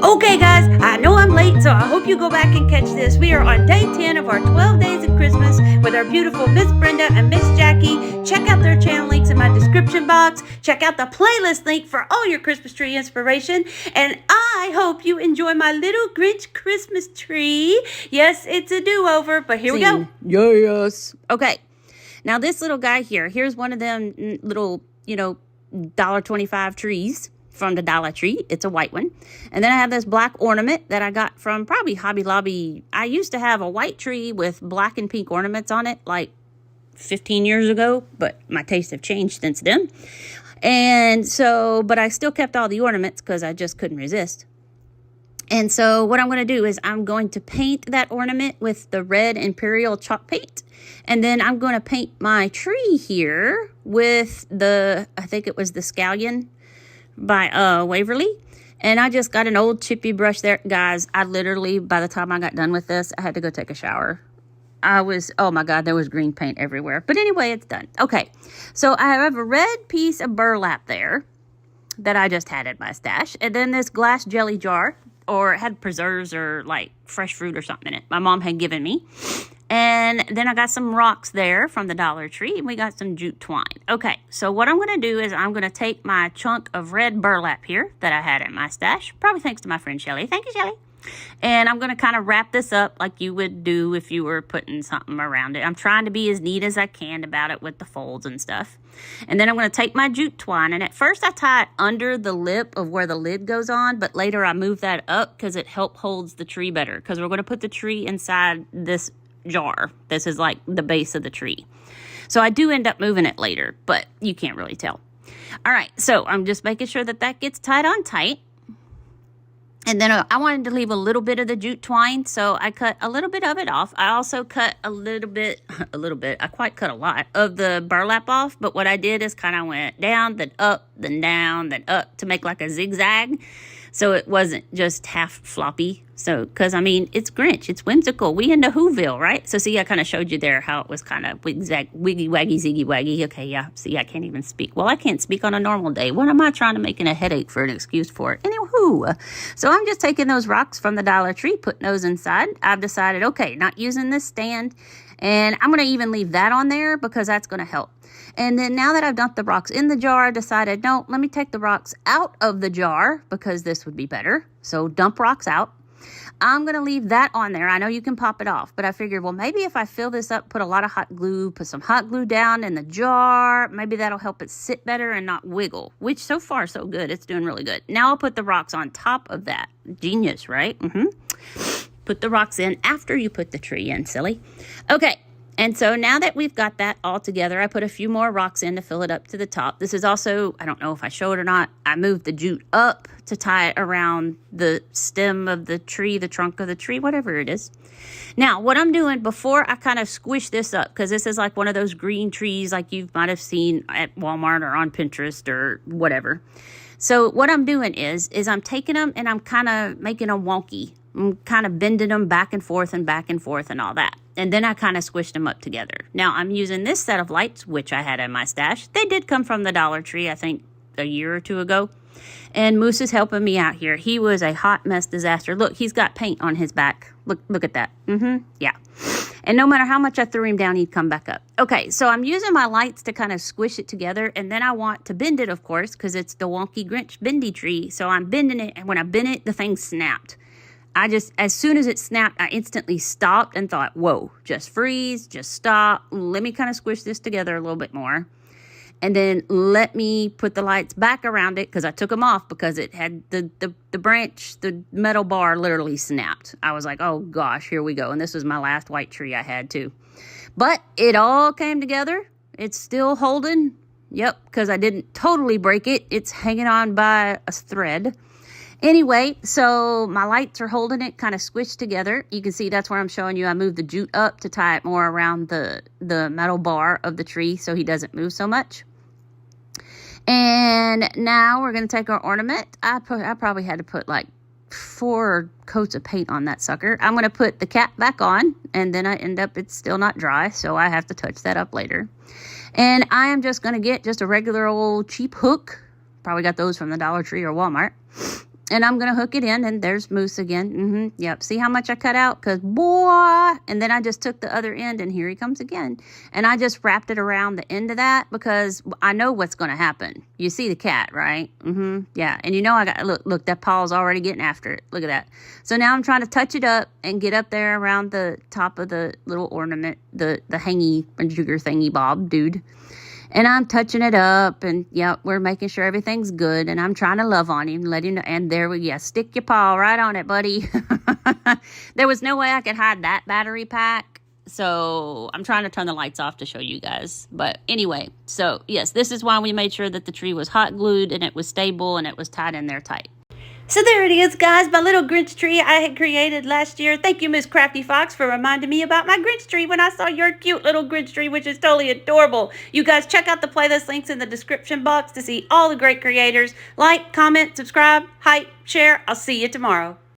Okay guys, I know I'm late, so I hope you go back and catch this. We are on day 10 of our 12 days of Christmas with our beautiful Miss Brenda and Miss Jackie. Check out their channel links in my description box. Check out the playlist link for all your Christmas tree inspiration. And I hope you enjoy my little Grinch Christmas tree. Yes, it's a do-over, but here we go. Yes. Okay. Now this little guy here, here's one of them little, $1.25 trees from the Dollar Tree. It's a white one. And then I have this black ornament that I got from probably Hobby Lobby. I used to have a white tree with black and pink ornaments on it like 15 years ago, but my tastes have changed since then. And so, but I still kept all the ornaments because I just couldn't resist. And so what I'm going to do is I'm going to paint that ornament with the red Imperial chalk paint. And then I'm going to paint my tree here with I think it was the Scallion by Waverly. And I just got an old chippy brush there. Guys, I literally, by the time I got done with this, I had to go take a shower. Oh my God, there was green paint everywhere. But anyway, it's done. Okay, so I have a red piece of burlap there that I just had in my stash. And then this glass jelly jar, or it had preserves or like fresh fruit or something in it. My mom had given me. And then I got some rocks there from the Dollar Tree, and we got some jute twine. Okay, so what I'm going to do is I'm going to take my chunk of red burlap here that I had in my stash, probably thanks to my friend Shelly. Thank you, Shelly. And I'm going to kind of wrap this up like you would do if you were putting something around it. I'm trying to be as neat as I can about it with the folds and stuff. And then I'm going to take my jute twine, and at first I tie it under the lip of where the lid goes on, but later I move that up because it holds the tree better, because we're going to put the tree inside this jar. This is like the base of the tree. So I do end up moving it later, but you can't really tell. All right, so I'm just making sure that gets tied on tight. And then I wanted to leave a little bit of the jute twine, so I cut a little bit of it off. I also cut a little bit, I quite cut a lot of the burlap off, but what I did is kind of went down, then up, then down, then up to make like a zigzag. So it wasn't just half floppy. So, because I mean, it's Grinch, it's whimsical. We into Whoville, right? So see, I kind of showed you there how it was kind of wiggy waggy, ziggy waggy. Okay, yeah, see, I can't even speak. Well, I can't speak on a normal day. What am I trying to make a headache for an excuse for it? Anywho, so I'm just taking those rocks from the Dollar Tree, putting those inside. I've decided, okay, not using this stand. And I'm going to even leave that on there because that's going to help. And then now that I've dumped the rocks in the jar, I decided, no, let me take the rocks out of the jar because this would be better. So dump rocks out. I'm going to leave that on there. I know you can pop it off, but I figured, well, maybe if I fill this up, put a lot of hot glue, put some hot glue down in the jar, maybe that'll help it sit better and not wiggle, which so far so good. It's doing really good. Now I'll put the rocks on top of that. Genius, right? Put the rocks in after you put the tree in, silly. Okay. And so now that we've got that all together, I put a few more rocks in to fill it up to the top. This is also, I don't know if I show it or not, I moved the jute up to tie it around the stem of the tree, the trunk of the tree, whatever it is. Now, what I'm doing before I kind of squish this up, because this is like one of those green trees like you might have seen at Walmart or on Pinterest or whatever. So what I'm doing is I'm taking them and I'm kind of making them wonky. I'm kind of bending them back and forth and all that. And then I kind of squished them up together. Now, I'm using this set of lights, which I had in my stash. They did come from the Dollar Tree, I think, a year or two ago. And Moose is helping me out here. He was a hot mess disaster. Look, he's got paint on his back. Look at that. Yeah. And no matter how much I threw him down, he'd come back up. Okay, so I'm using my lights to kind of squish it together. And then I want to bend it, of course, because it's the wonky Grinch bendy tree. So I'm bending it. And when I bend it, the thing snapped. As soon as it snapped, I instantly stopped and thought, whoa, just freeze, just stop. Let me kind of squish this together a little bit more. And then let me put the lights back around it because I took them off because it had the branch, the metal bar literally snapped. I was like, oh gosh, here we go. And this was my last white tree I had too. But it all came together. It's still holding. Yep, because I didn't totally break it. It's hanging on by a thread. Anyway, so my lights are holding it kind of squished together. You can see that's where I'm showing you. I moved the jute up to tie it more around the metal bar of the tree so he doesn't move so much. And now we're going to take our ornament. I probably had to put like 4 coats of paint on that sucker. I'm going to put the cap back on, and then I end up, it's still not dry, so I have to touch that up later. And I am just going to get just a regular old cheap hook. Probably got those from the Dollar Tree or Walmart. And I'm going to hook it in, and there's Moose again. Yep. See how much I cut out? Because, boy, and then I just took the other end, and here he comes again. And I just wrapped it around the end of that because I know what's going to happen. You see the cat, right? Yeah. And you know I got, look, that paw's already getting after it. Look at that. So now I'm trying to touch it up and get up there around the top of the little ornament, the hangy jigger thingy bob dude. And I'm touching it up, and yep, we're making sure everything's good. And I'm trying to love on him, let him know. And there we go. Stick your paw right on it, buddy. There was no way I could hide that battery pack. So I'm trying to turn the lights off to show you guys. But anyway, so yes, this is why we made sure that the tree was hot glued and it was stable and it was tied in there tight. So there it is, guys, my little Grinch tree I had created last year. Thank you, Miss Crafty Fox, for reminding me about my Grinch tree when I saw your cute little Grinch tree, which is totally adorable. You guys check out the playlist links in the description box to see all the great creators. Like, comment, subscribe, hype, share. I'll see you tomorrow.